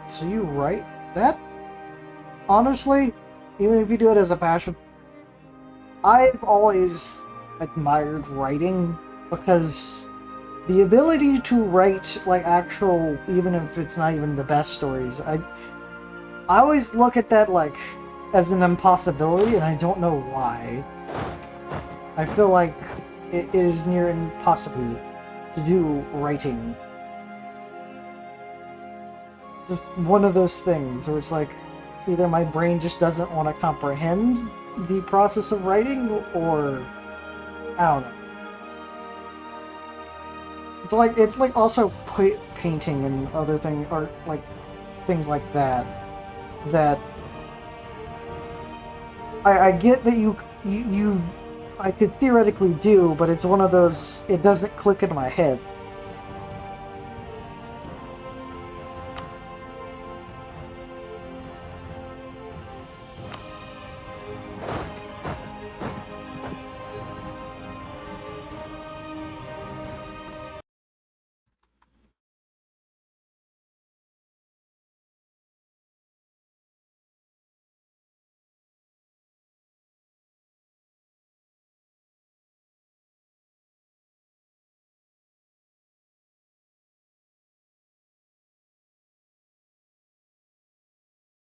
So you write that? Honestly, even if you do it as a passion, I've always admired writing because the ability to write like actual, even if it's not even the best stories, I always look at that like as an impossibility, and I don't know why. I feel like it is near impossible to do writing. It's just one of those things where it's like either my brain just doesn't want to comprehend the process of writing, or I don't know. It's like also painting and other thing art like things like that. That I get that you I could theoretically do, but it's one of those it doesn't click in my head.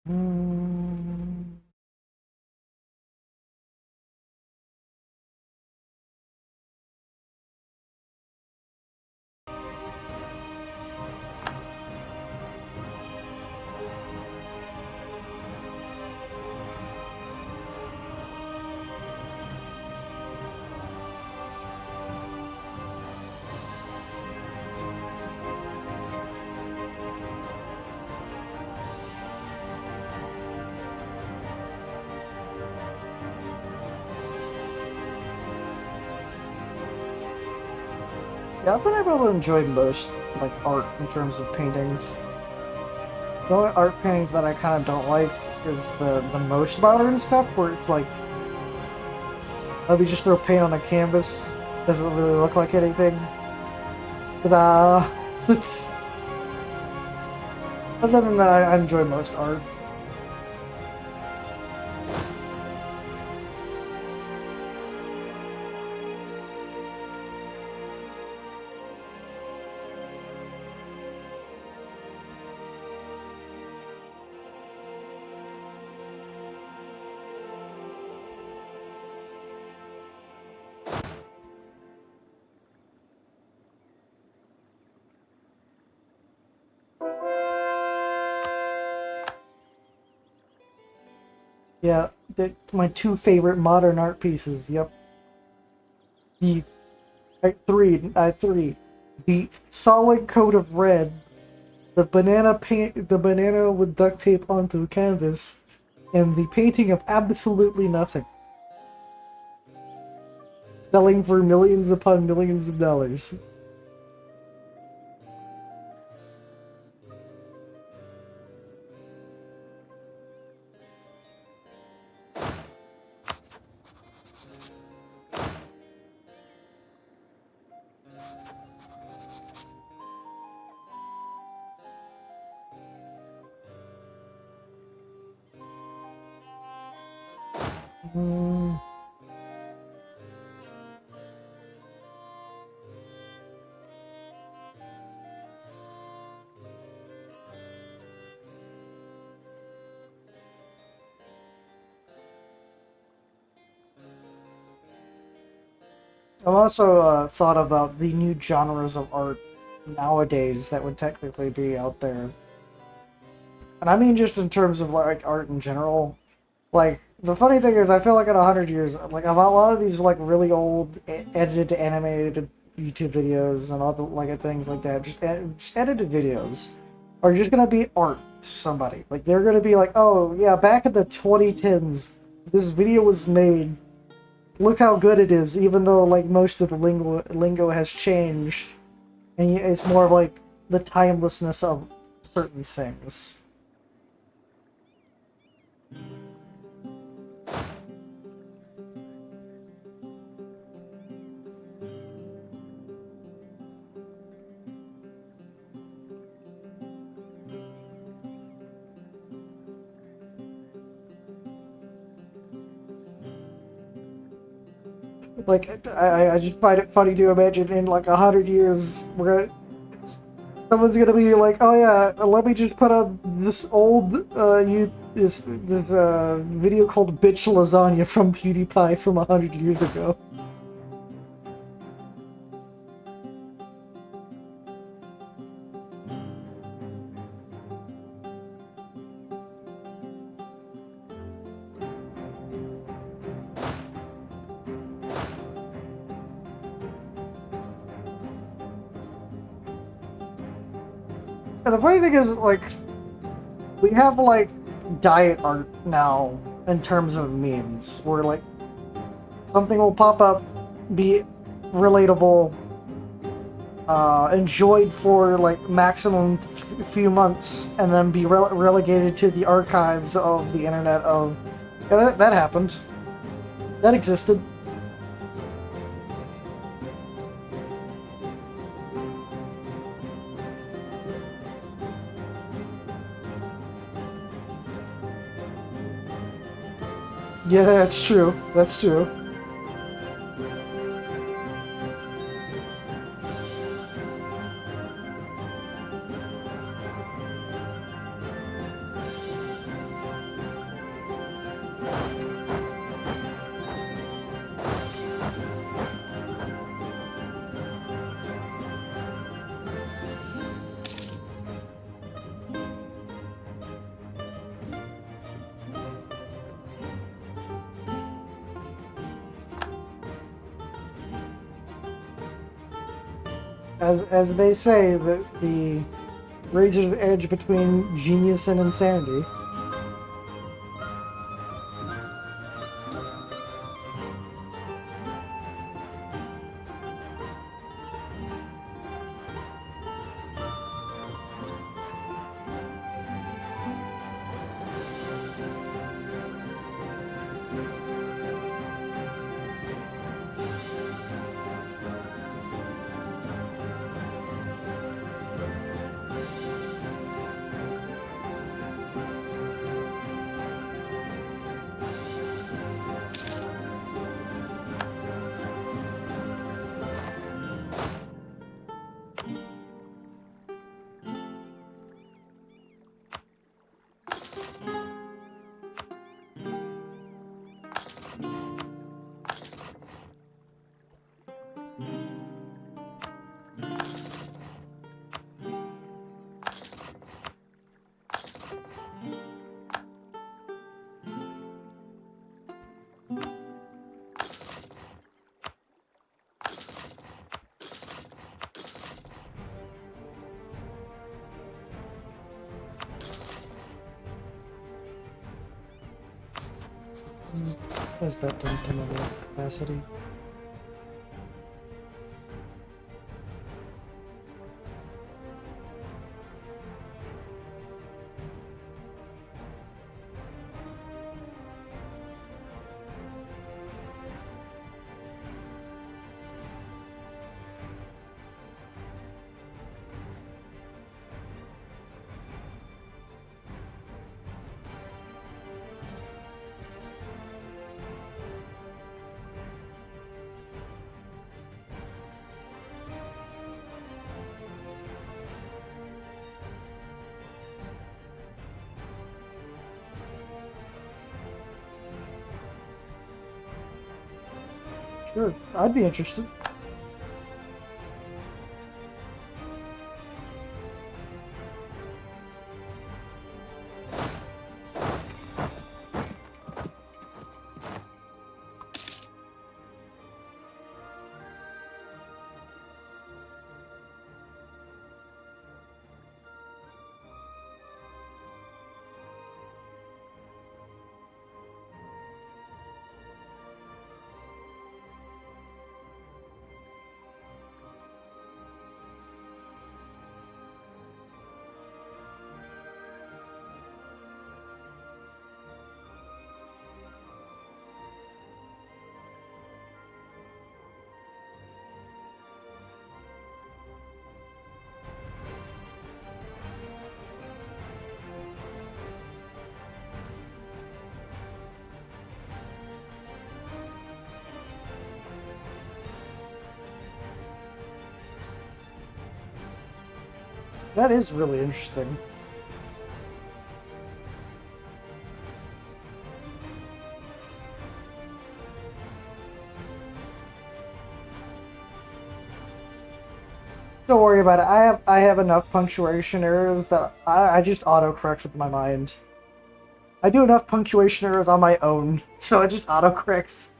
Mm. Yeah, I've been able to enjoy most like art in terms of paintings. The only art paintings that I kind of don't like is the most modern stuff, where it's like let me just throw paint on a canvas, doesn't really look like anything. Ta-da! It's, other than that, I enjoy most art. Yeah, my two favorite modern art pieces. Yep, the three, the solid coat of red, the banana with duct tape onto a canvas, and the painting of absolutely nothing, selling for millions upon millions of dollars. Mm. I've also thought about the new genres of art nowadays that would technically be out there, and I mean just in terms of like art in general. Like the funny thing is, I feel like in 100 years, like a lot of these like really old edited to animated YouTube videos and all the like things like that, just edited videos, are just gonna be art to somebody. Like they're gonna be like, oh yeah, back in the 2010s, this video was made. Look how good it is, even though like most of the lingo has changed, and it's more of like the timelessness of certain things. Like, I just find it funny to imagine in like 100 years, someone's gonna be like, oh yeah, let me just put on this old this video called "Bitch Lasagna" from PewDiePie from 100 years ago. And the funny thing is, like, we have like diet art now in terms of memes, where like something will pop up, be relatable, enjoyed for like maximum few months, and then be relegated to the archives of the internet. Of yeah, that happened. That existed. Yeah, that's true. That's true. As they say, the razor's edge between genius and insanity. Has that done to another capacity? Sure, I'd be interested. That is really interesting. Don't worry about it. I have enough punctuation errors that I just autocorrect with my mind. I do enough punctuation errors on my own, so it just autocorrects.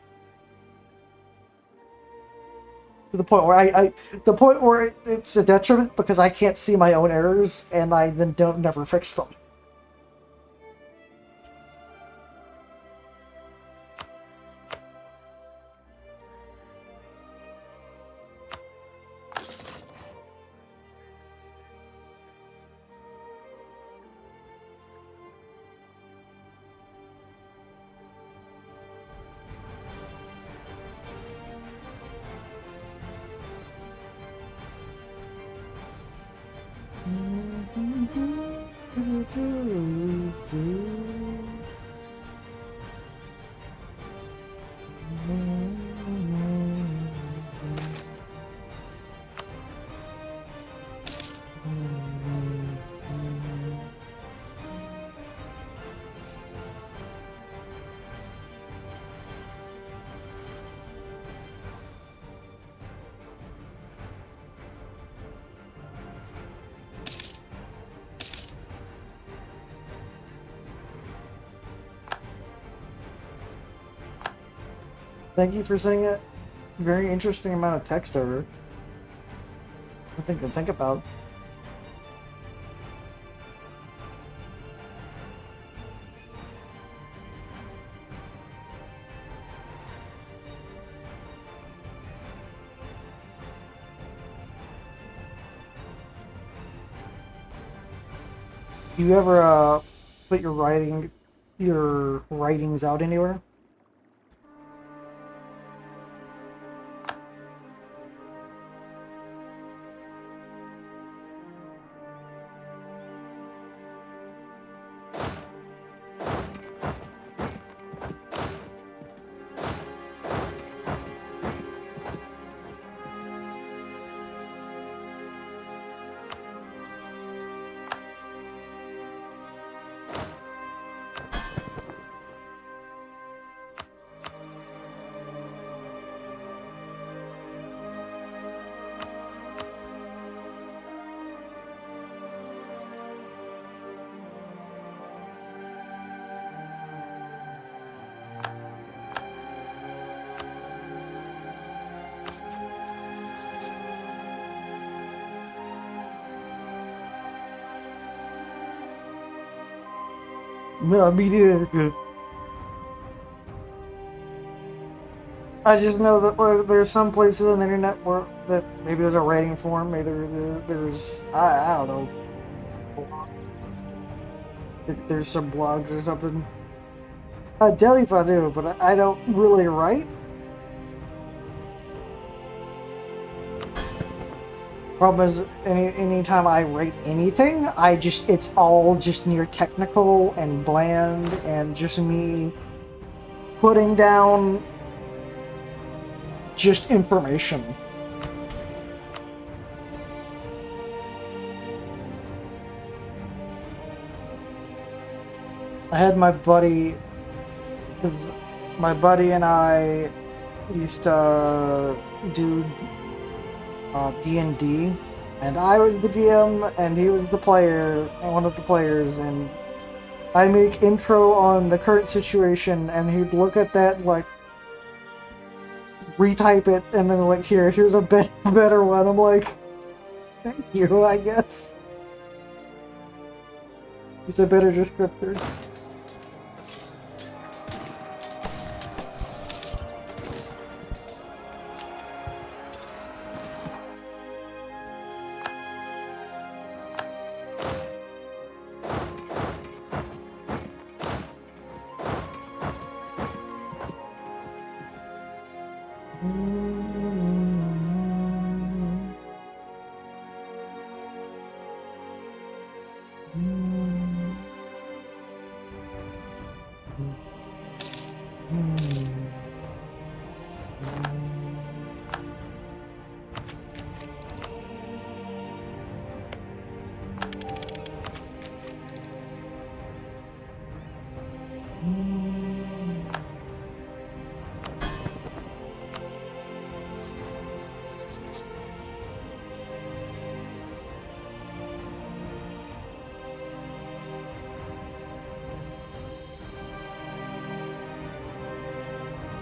To the point where the point where it's a detriment because I can't see my own errors and I then don't never fix them. Thank you for sending a very interesting amount of text over. Something to think about. Do you ever put your writings out anywhere? No, me neither. I just know that there's some places on the internet where that maybe there's a writing form, maybe there's I don't know. There's some blogs or something. I'd tell you if I do, but I don't really write. Problem is, anytime I write anything, it's all just near technical and bland and just me putting down just information. I had my buddy, because my buddy and I used to do D&D, and I was the DM and he was the player, one of the players, and I make intro on the current situation and he'd look at that, like, retype it, and then like, here's a better one. I'm like, thank you, I guess. He's a better descriptor.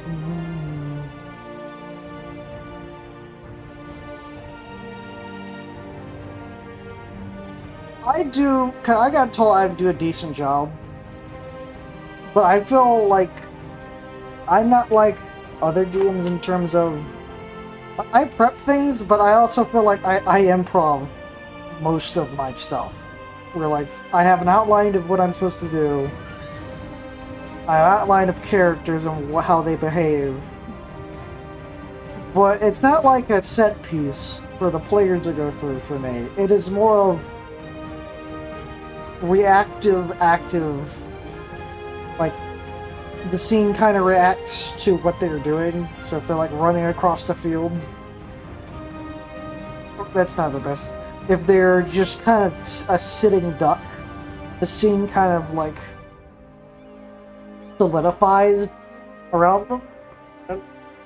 Mm. I got told I do a decent job, but I feel like I'm not like other DMs in terms of I prep things, but I also feel like I improv most of my stuff. Where like I have an outline of what I'm supposed to do, I have an outline of characters and how they behave, but it's not like a set piece for the player to go through for me. It is more of reactive, active, like the scene kind of reacts to what they're doing. So if they're like running across the field, that's not the best. If they're just kind of a sitting duck, the scene kind of like solidifies around them in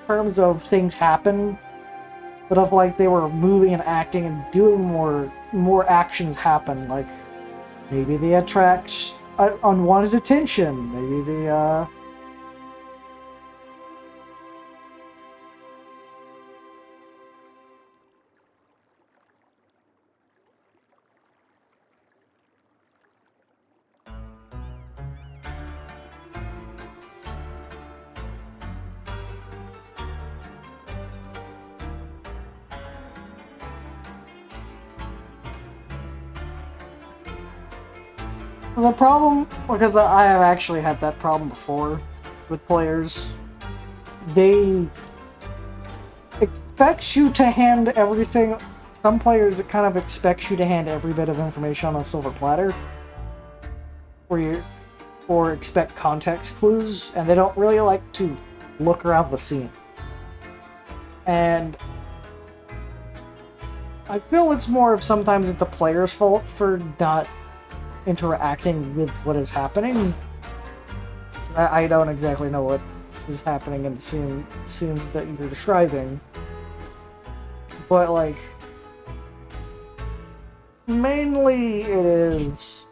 terms of things happen, but of like they were moving and acting and doing more actions happen. Like maybe they attract unwanted attention. Maybe they The problem, because I have actually had that problem before with players, they expect you to hand everything. Some players kind of expect you to hand every bit of information on a silver platter, or expect context clues, and they don't really like to look around the scene. And I feel it's more of sometimes it's the player's fault for not interacting with what is happening. I don't exactly know what is happening in the scenes that you're describing, but like mainly it is.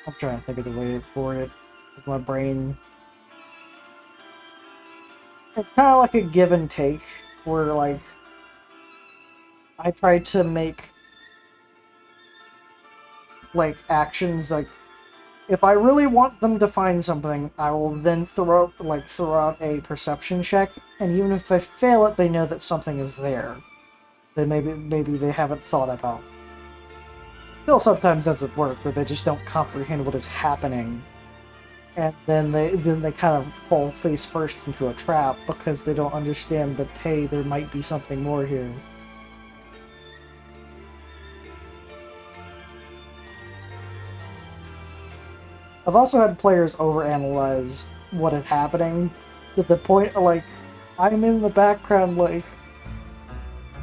I'm trying to think of the way for it with my brain. It's kind of like a give and take, where like I try to make like actions like if I really want them to find something, I will then throw out a perception check, and even if they fail it, they know that something is there. That maybe they haven't thought about. Still, sometimes doesn't work, where they just don't comprehend what is happening, and then they kind of fall face first into a trap because they don't understand that hey, there might be something more here. I've also had players overanalyze what is happening to the point of, like, I'm in the background, like,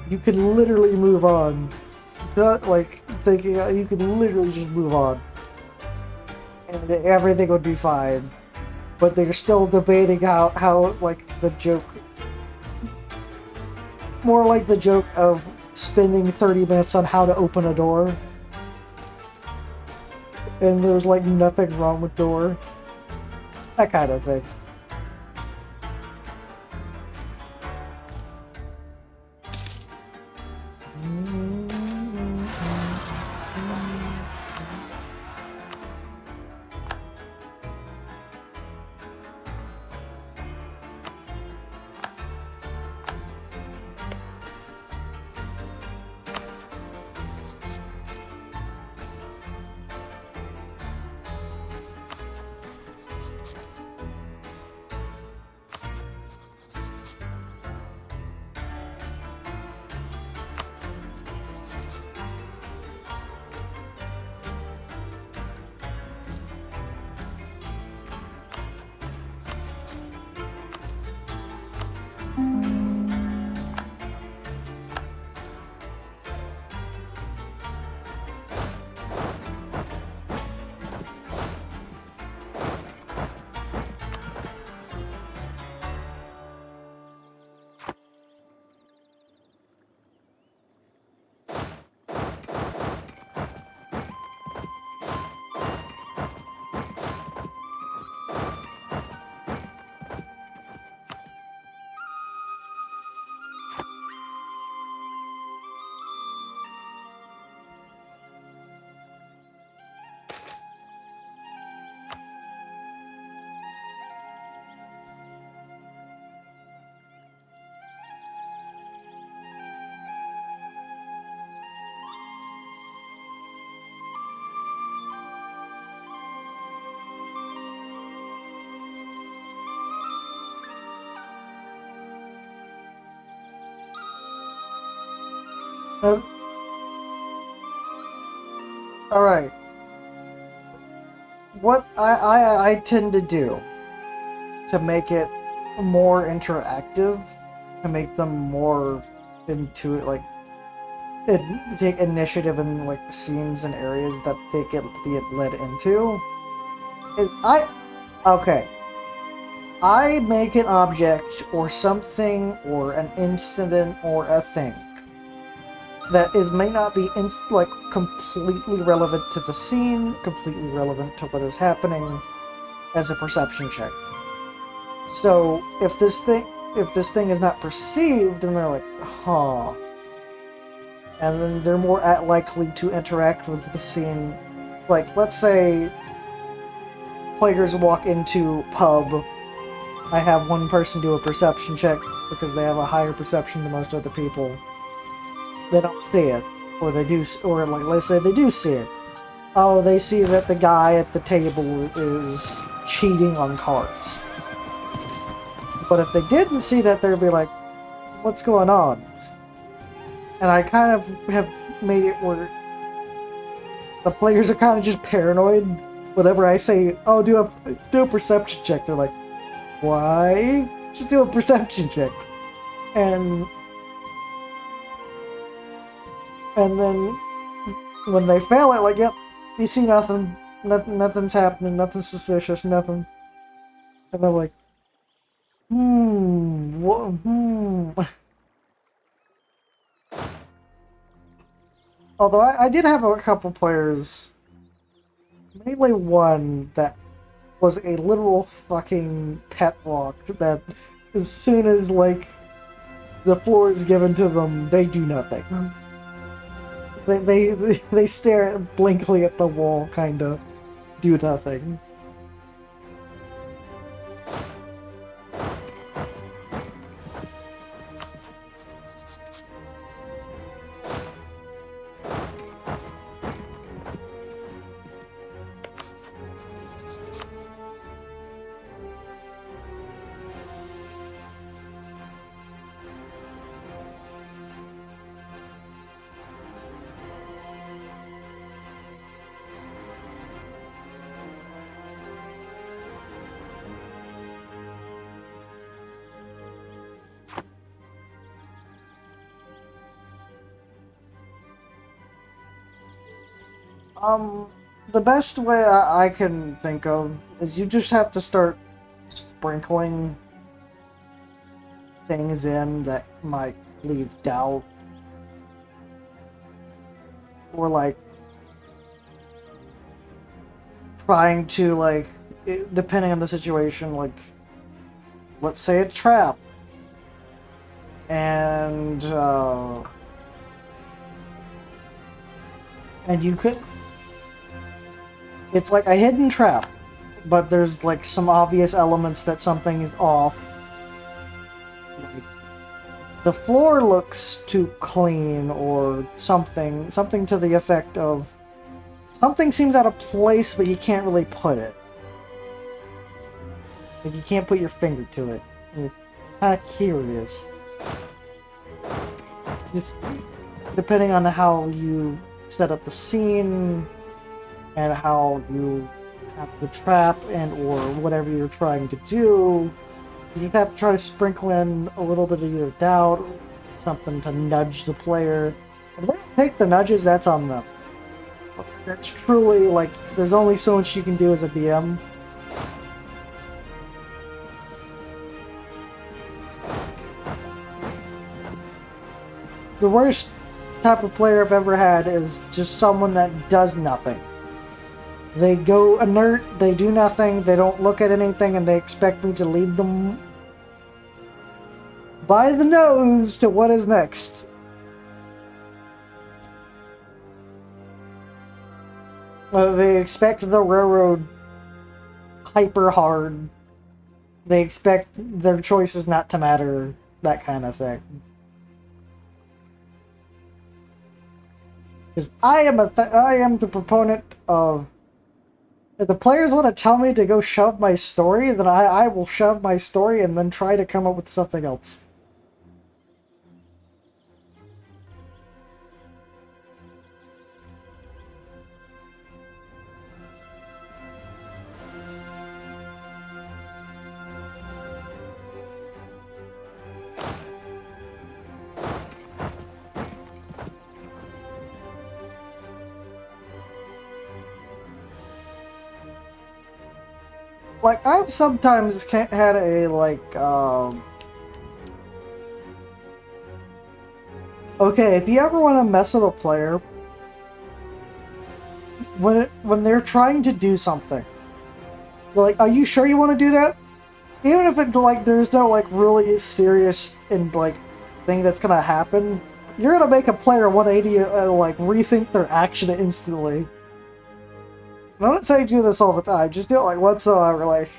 you can literally move on. Not, like, thinking you can literally just move on. And everything would be fine. But they're still debating how like, the joke... More like the joke of spending 30 minutes on how to open a door. And there's like nothing wrong with door. That kind of thing. Uh, all right. What I tend to do to make it more interactive, to make them more into it, like take initiative in like scenes and areas that they get led into. Is okay. I make an object or something or an incident or a thing that may not be like completely relevant to the scene, completely relevant to what is happening as a perception check. So if this thing is not perceived, then they're like, huh. And then they're more likely to interact with the scene. Like, let's say players walk into pub. I have one person do a perception check because they have a higher perception than most other people. They don't see it, or they do, or like let's say they do see it. Oh, they see that the guy at the table is cheating on cards. But if they didn't see that, they'd be like, "What's going on?" And I kind of have made it where the players are kind of just paranoid. Whenever I say, "Oh, do a perception check," they're like, "Why? Just do a perception check." And then when they fail it, like, "Yep, you see nothing. Nothing's happening. Nothing suspicious. Nothing." And they're like, "Hmm." Although I did have a couple players, mainly one that was a literal fucking pet rock that as soon as, like, the floor is given to them, they do nothing. They stare blankly at the wall, kinda do nothing. The best way I can think of is you just have to start sprinkling things in that might leave doubt. Or, like, trying to, like, depending on the situation, like, let's say a trap. And you could... It's like a hidden trap, but there's, like, some obvious elements that something is off. Like, the floor looks too clean, or something to the effect of something seems out of place, but you can't really put it. Like, you can't put your finger to it. It's kind of curious. It's depending on how you set up the scene and how you have the trap and or whatever you're trying to do. You have to try to sprinkle in a little bit of either doubt, something to nudge the player. If they don't take the nudges, that's on them. That's truly, like, there's only so much you can do as a DM. The worst type of player I've ever had is just someone that does nothing. They go inert, they do nothing, they don't look at anything, and they expect me to lead them by the nose to what is next. They expect the railroad hyper hard. They expect their choices not to matter, that kind of thing. Because I am the proponent of, if the players want to tell me to go shove my story, then I will shove my story and then try to come up with something else. like, I've sometimes had a, like, okay, if you ever want to mess with a player, when they're trying to do something, they're like, are you sure you want to do that? Even if it, like, there's no, like, really serious and, like, thing that's gonna happen, you're gonna make a player 180, like, rethink their action instantly. And I'm not saying do this all the time, just do it, like, once in a while, like,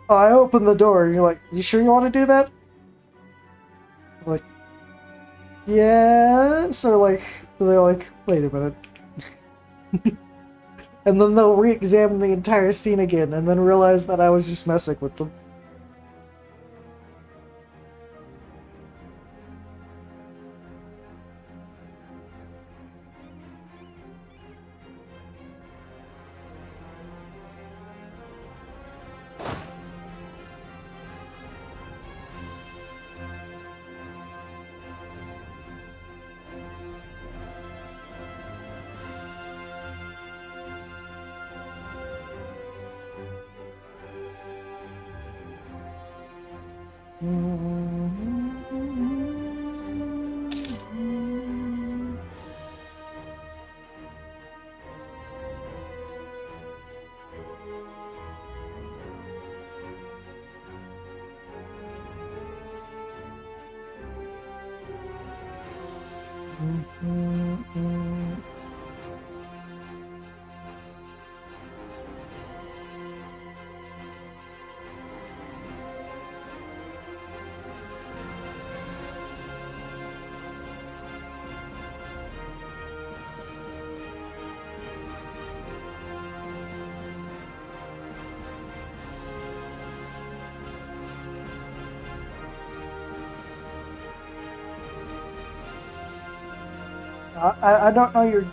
oh, I open the door, and you're like, you sure you want to do that? I'm like, yes, or, like, they're like, wait a minute. And then they'll re-examine the entire scene again, and then realize that I was just messing with them. I don't know your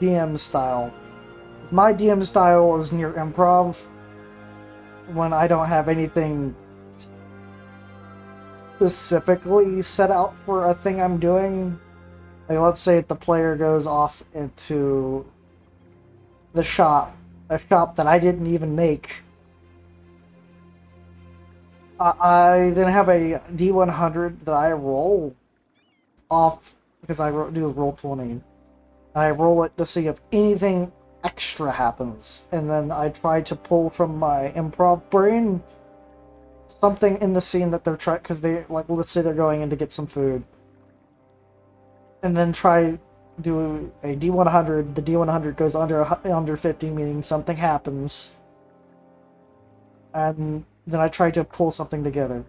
DM style. My DM style is near improv when I don't have anything specifically set out for a thing I'm doing. Like, let's say if the player goes off into the shop, a shop that I didn't even make. I then have a D100 that I roll off because I do a roll 20. And I roll it to see if anything extra happens. And then I try to pull from my improv brain something in the scene that they're trying, because they, like, let's say they're going in to get some food. And then try do a D100. The D100 goes under 50, meaning something happens. And then I try to pull something together.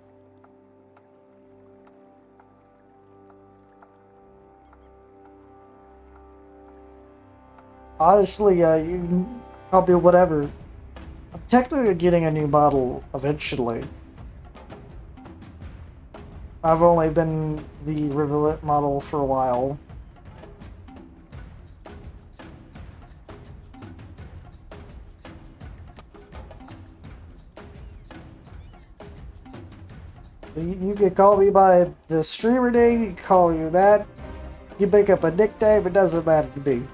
Honestly, you can probably whatever. I'm technically getting a new model eventually. I've only been the Rivulet model for a while. You can call me by the streamer name, you can call you that. You make up a nickname, it doesn't matter to me.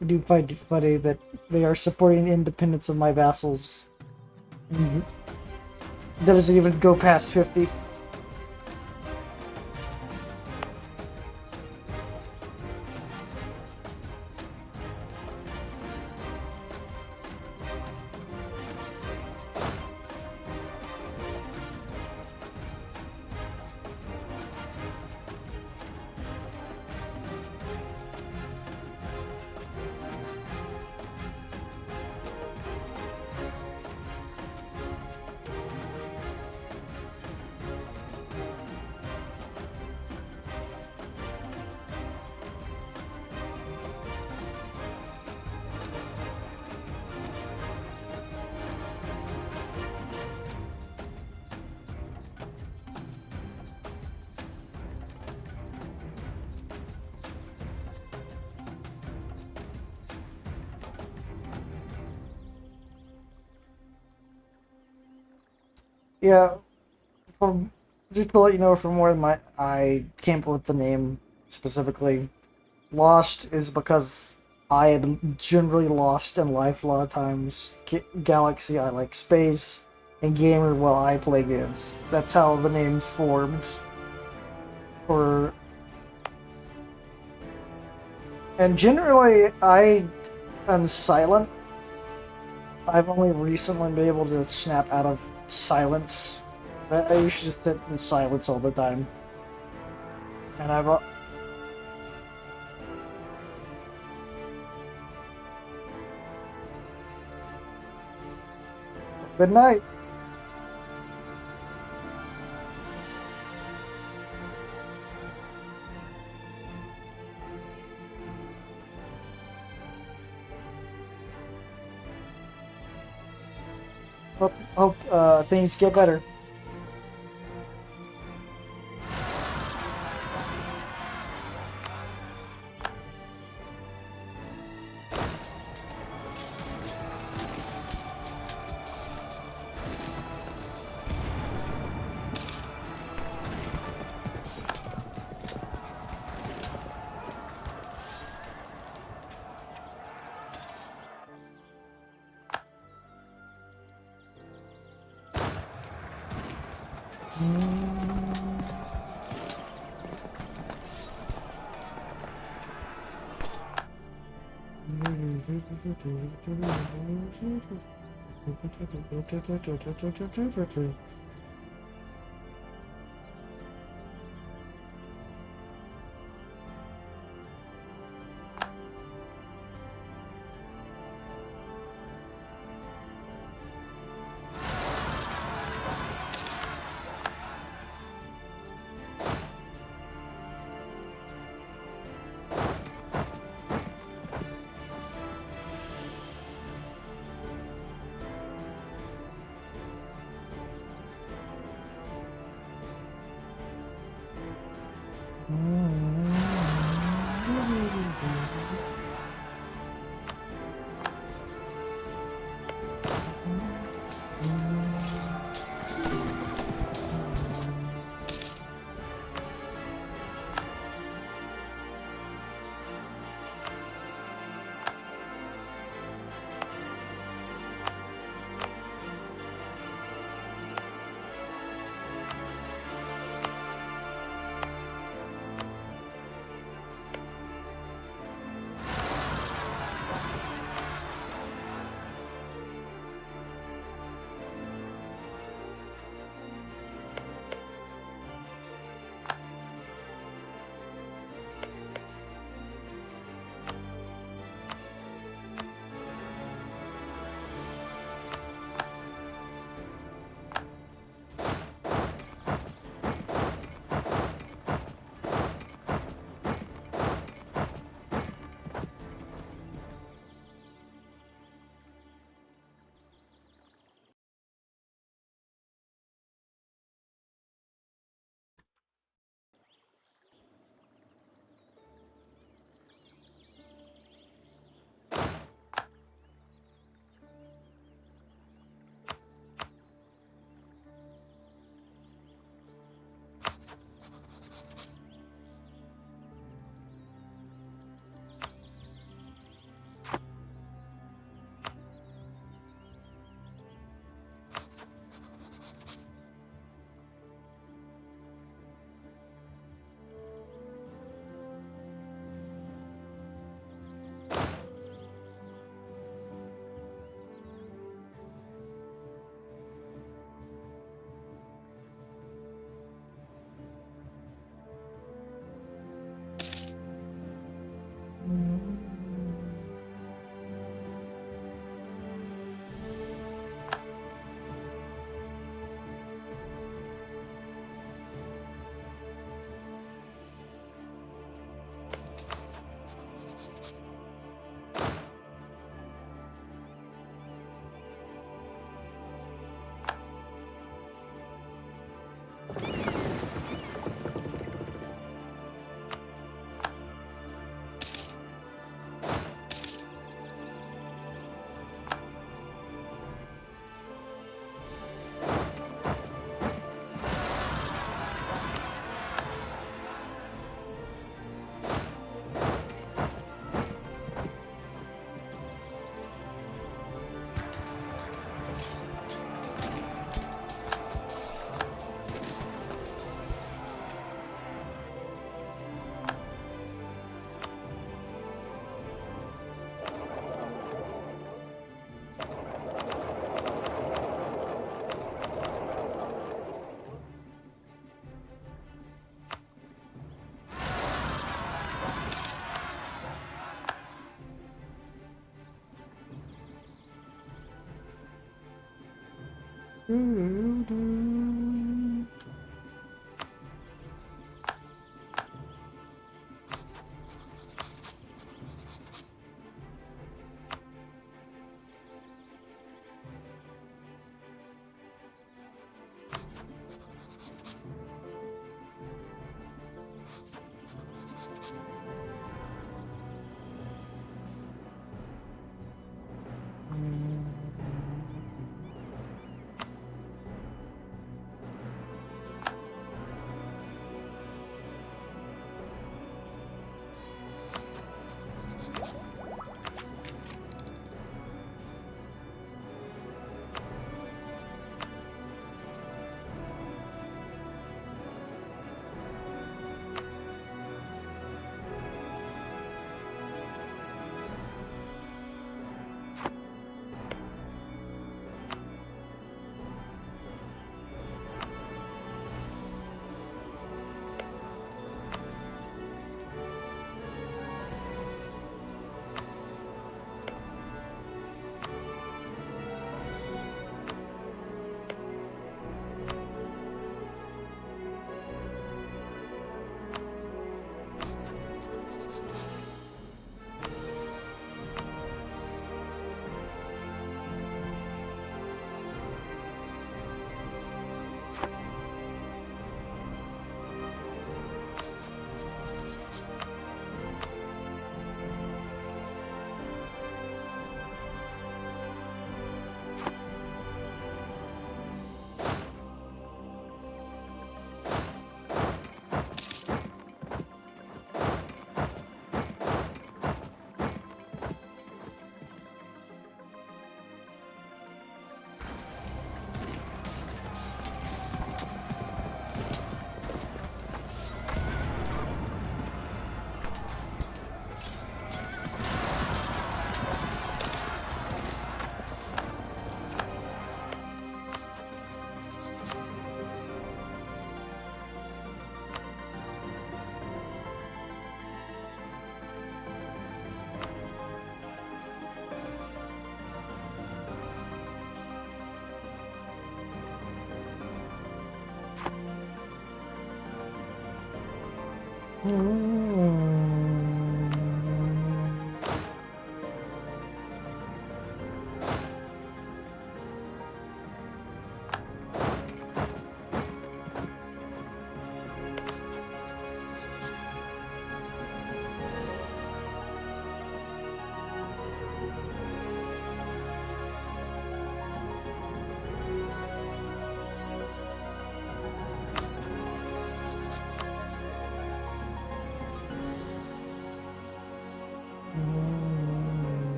I do find it funny that they are supporting the independence of my vassals. That doesn't even go past 50. Yeah, from just to let you know from where my I came up with the name specifically, Lost is because I am generally lost in life a lot of times. Galaxy, I like space, and gamer, well, I play games. That's how the name formed. For and generally, I am silent. I've only recently been able to snap out of silence. I used to just sit in silence all the time, and good night. Hope things get better.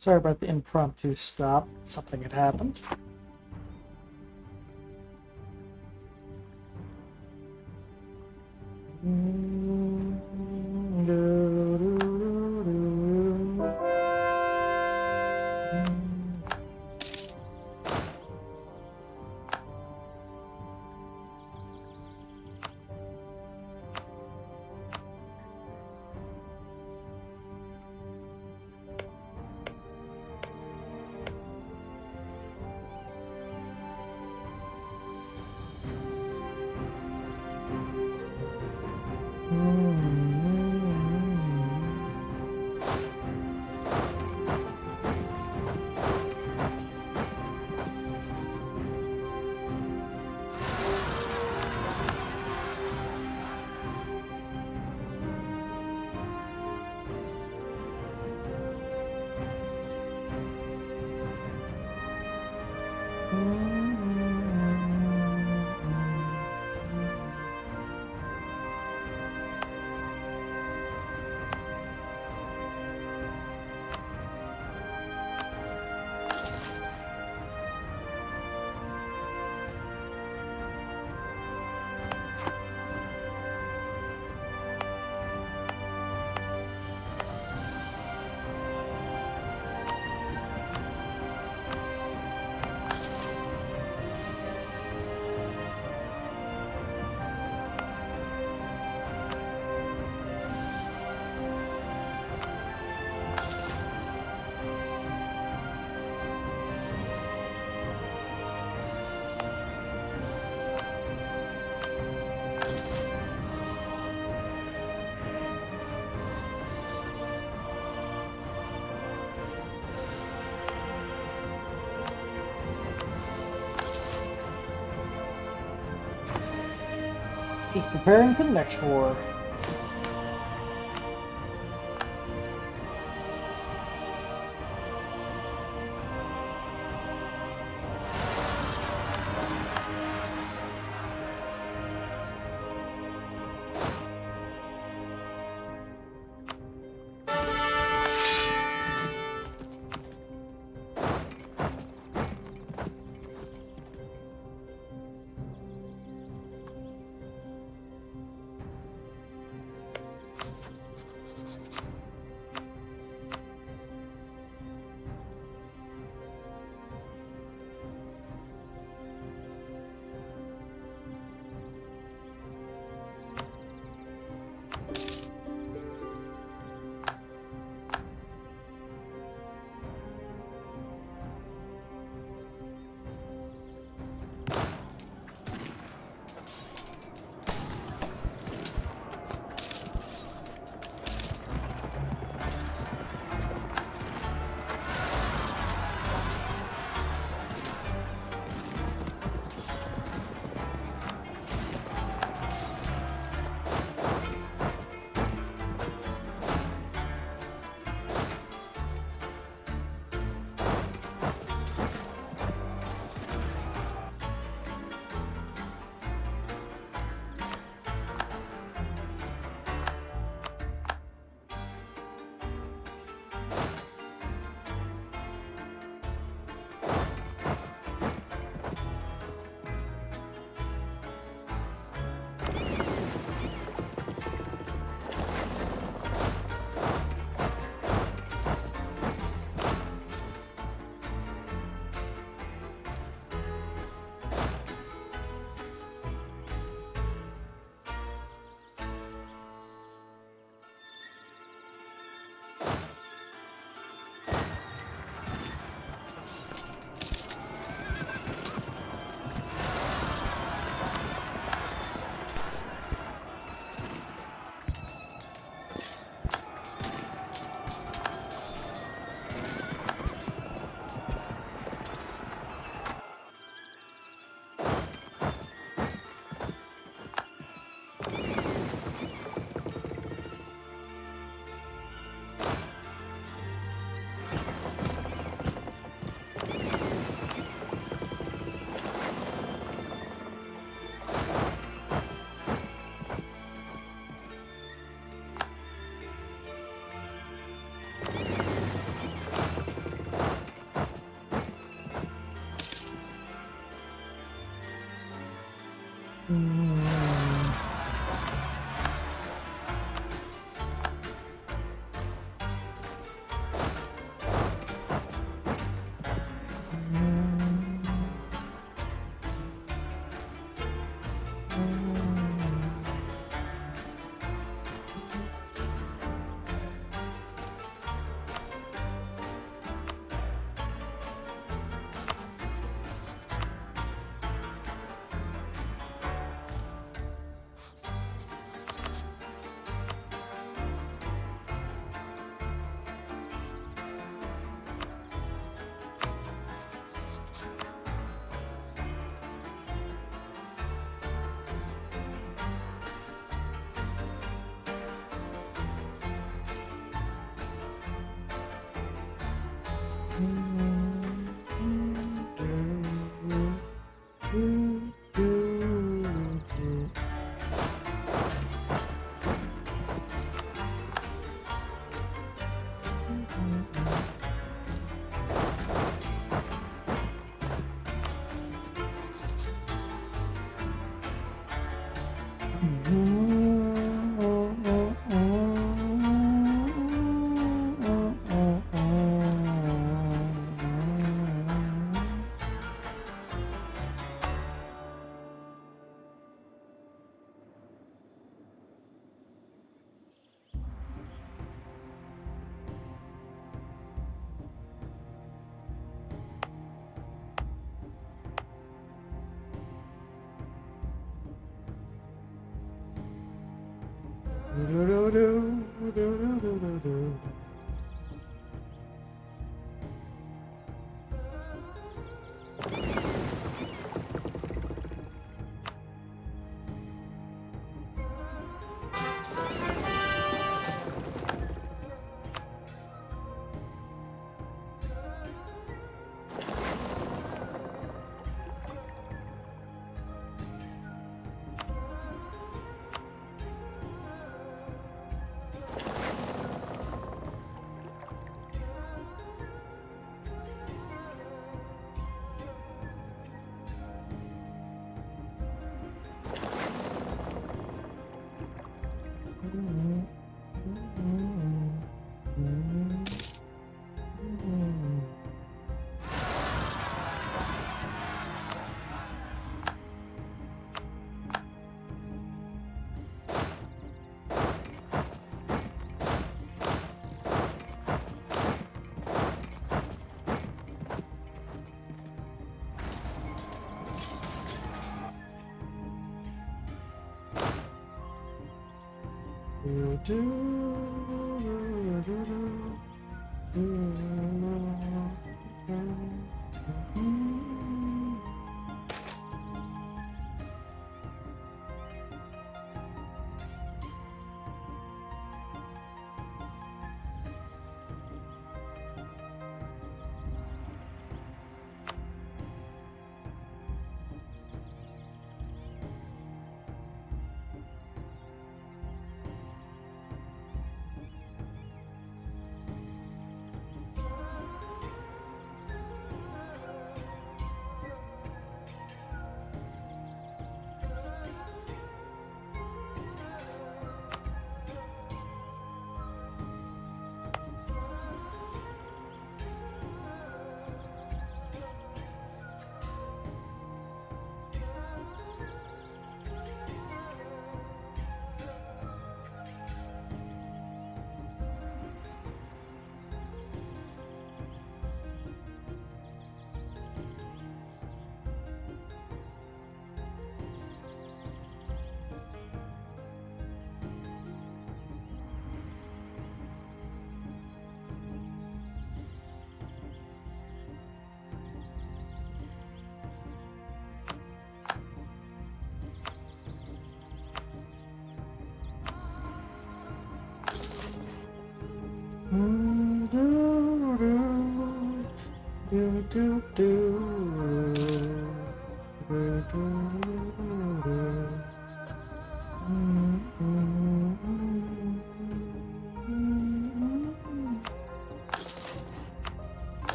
Sorry about the impromptu stop. Something had happened. Keep preparing for the next war.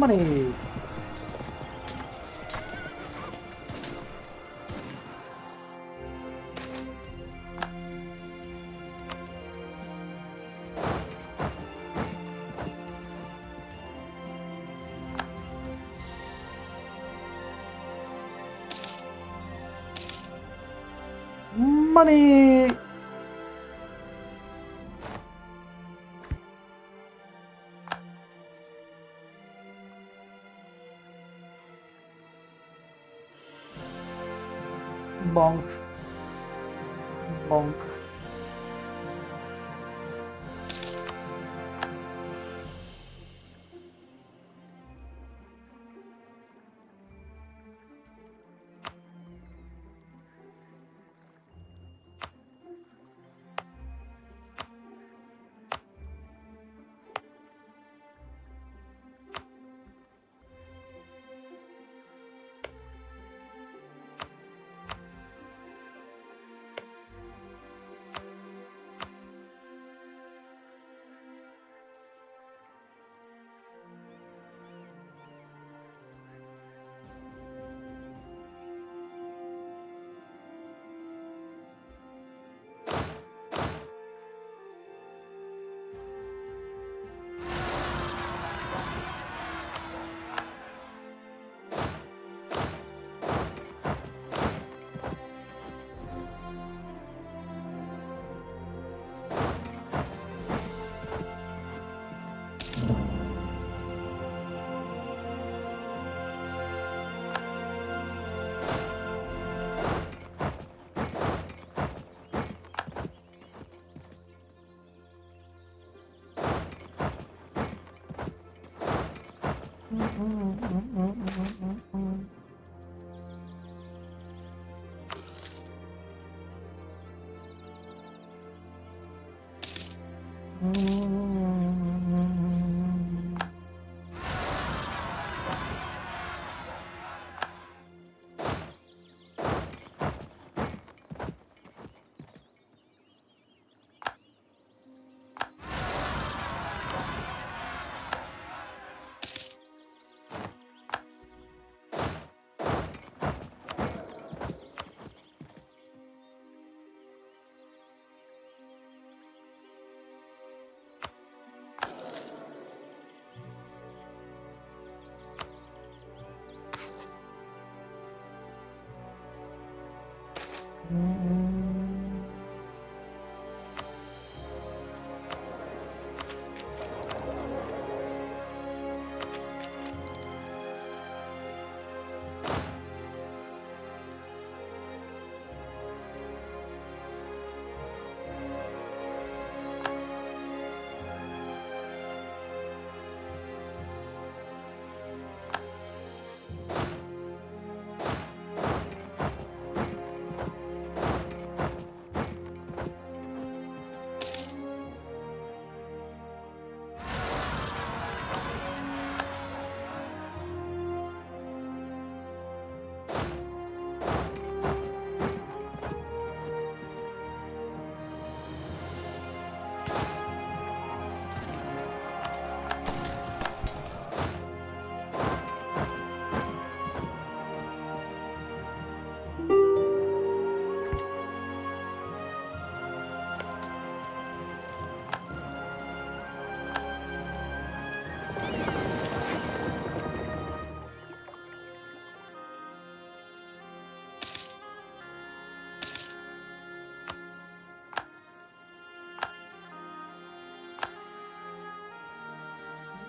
Money. Money. Bonk. Bonk.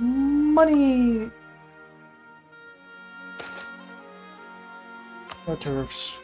Money! No turfs.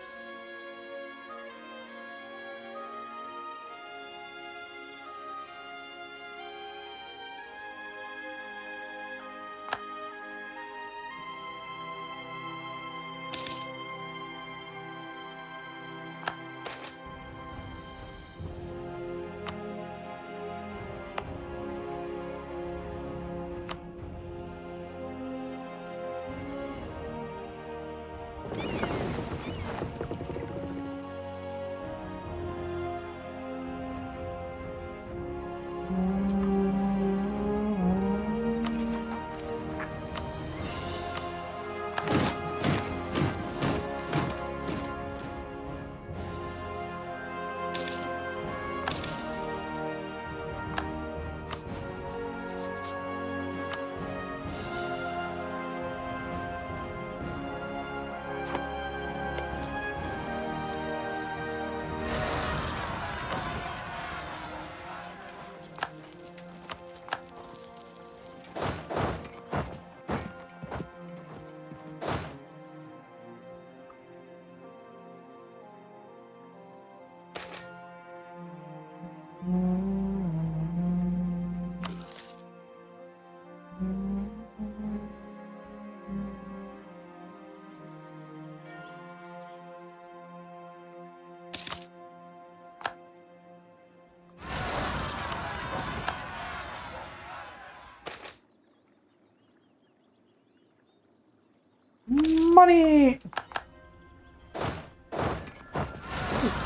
Money!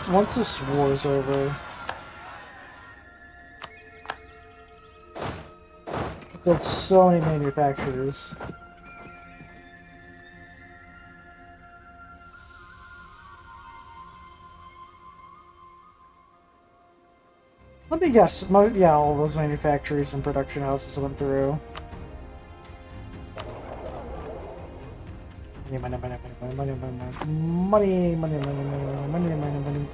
Once this war's over, I built so many manufacturers. Let me guess. Yeah, all those manufactories and production houses went through. Money, money, money, money, money, money, money, money, money, money, money.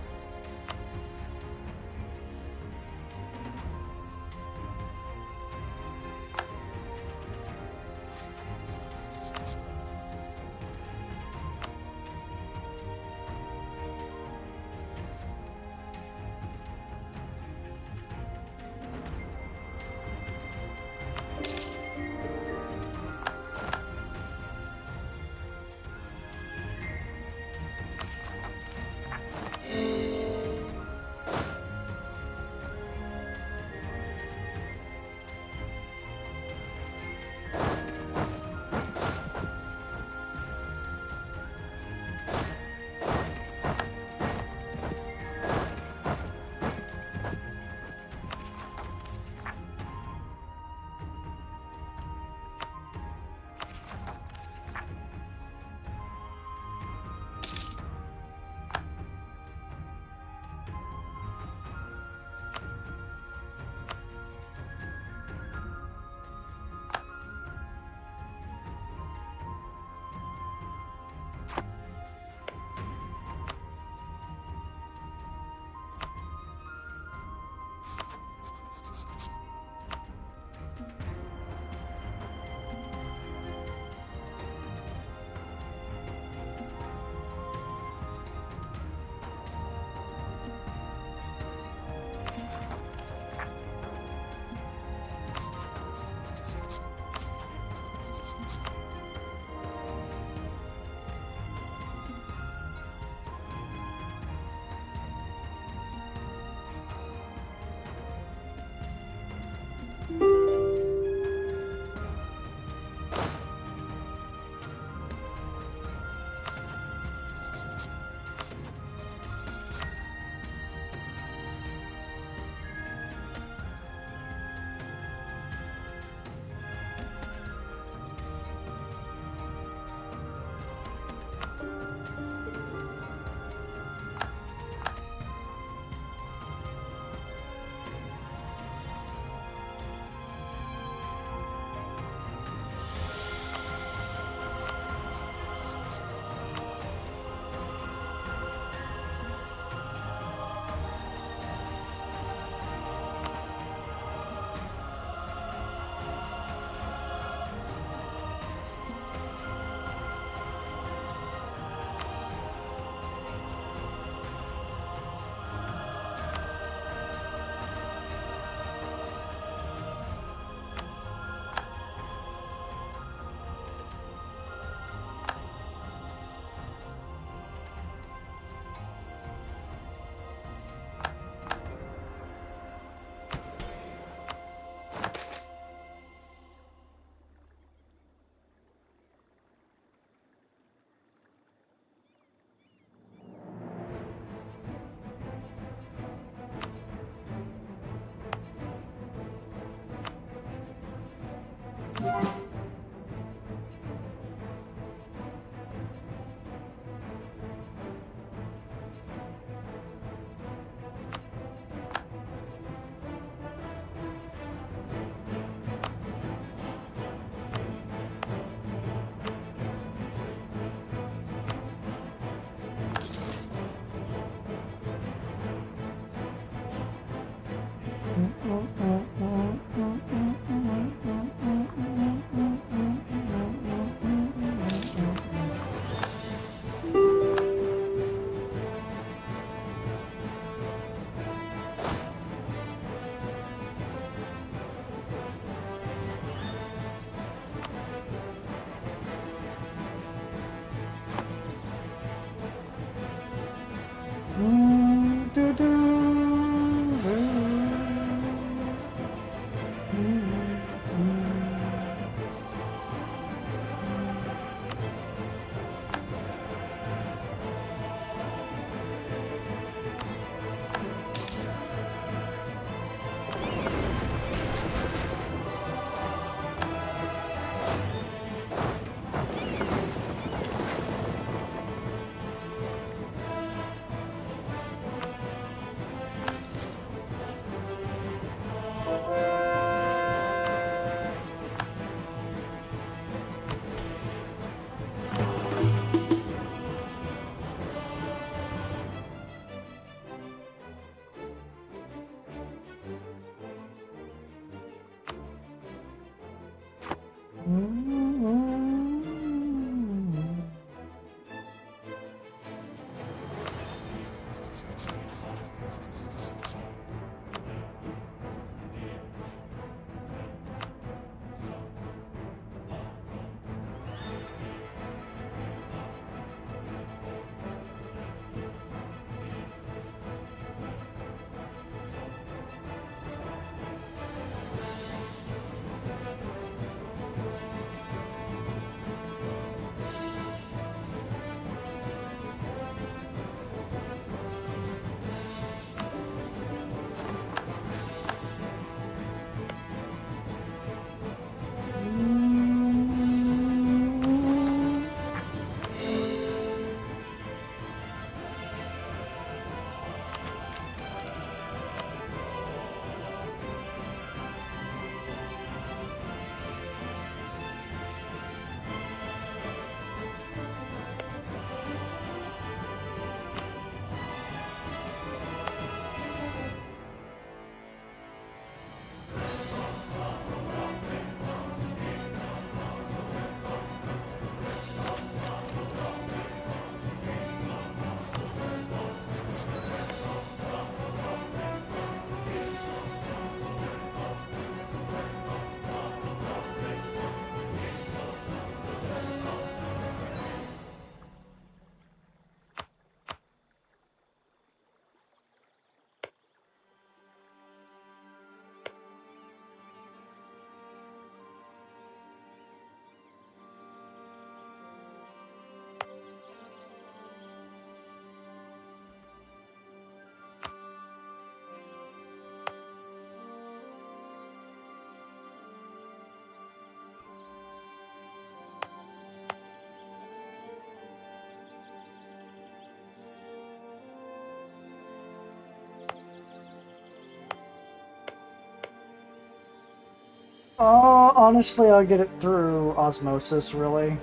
Honestly, I'll get it through osmosis, really.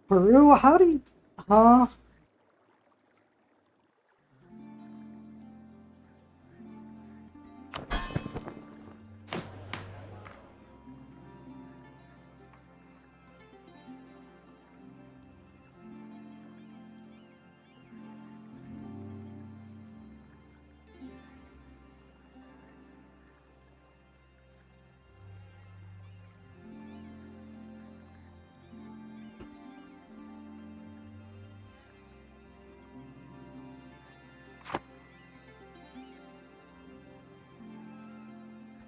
Peru, how do you... Huh?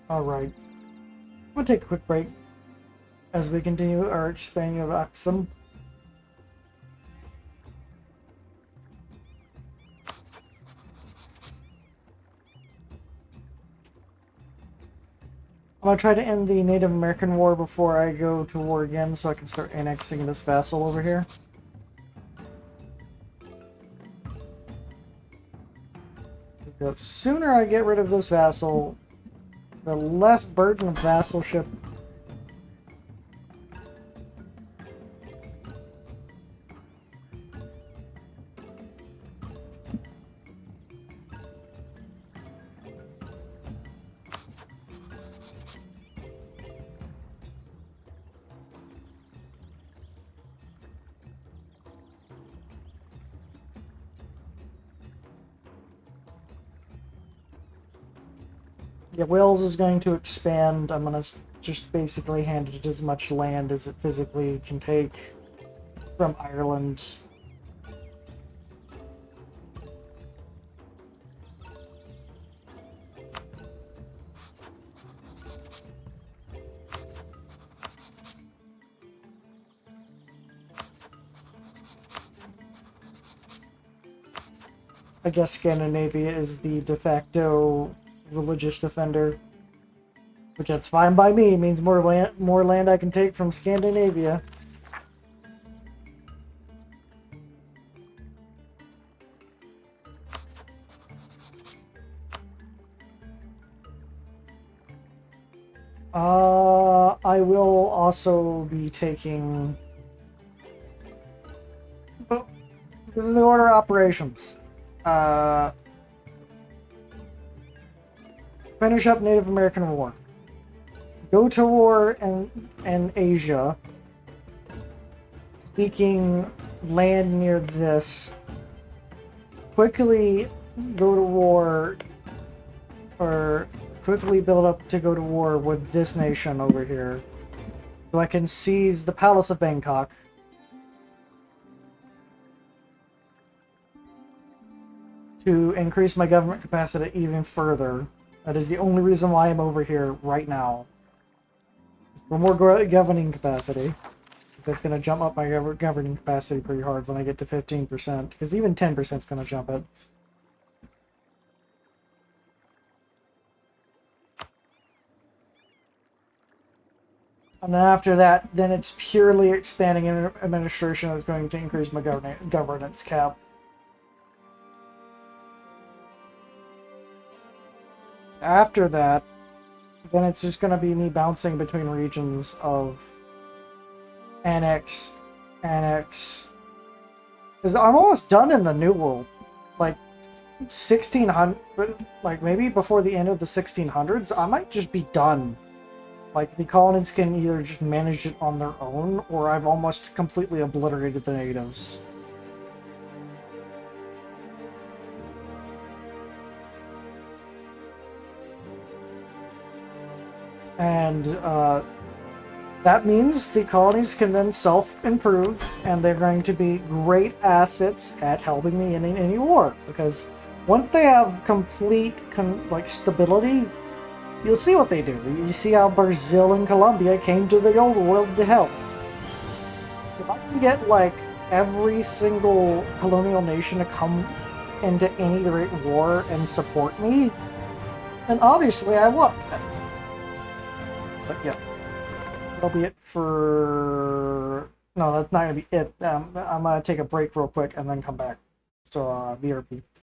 Alright. We'll take a quick break as we continue our expanding of Axum. I'm gonna try to end the Native American War before I go to war again so I can start annexing this vassal over here. The sooner I get rid of this vassal, the less burden of vassalship. Yeah, Wales is going to expand. I'm gonna just basically hand it as much land as it physically can take from Ireland. I guess Scandinavia is the de facto religious defender, which that's fine by me. It means more land I can take from Scandinavia. I will also be taking This is the order of operations. Finish up Native American War. Go to war in Asia, seeking land near this. Quickly go to war, or quickly build up to go to war with this nation over here. So I can seize the Palace of Bangkok. To increase my government capacity even further. That is the only reason why I'm over here right now. For more governing capacity. That's going to jump up my governing capacity pretty hard when I get to 15%. Because even 10% is going to jump it. And then after that, then it's purely expanding administration that's going to increase my governance cap. After that, then it's just going to be me bouncing between regions of annex. Because I'm almost done in the New World. Like, 1600, like maybe before the end of the 1600s, I might just be done. Like, the colonies can either just manage it on their own, or I've almost completely obliterated the natives. And that means the colonies can then self-improve, and they're going to be great assets at helping me in any war. Because once they have complete stability, you'll see what they do. You see how Brazil and Colombia came to the old world to help. If I can get like every single colonial nation to come into any great war and support me, then obviously I won. But yeah, that'll be it for... No, that's not going to be it. I'm going to take a break real quick and then come back. So, BRP.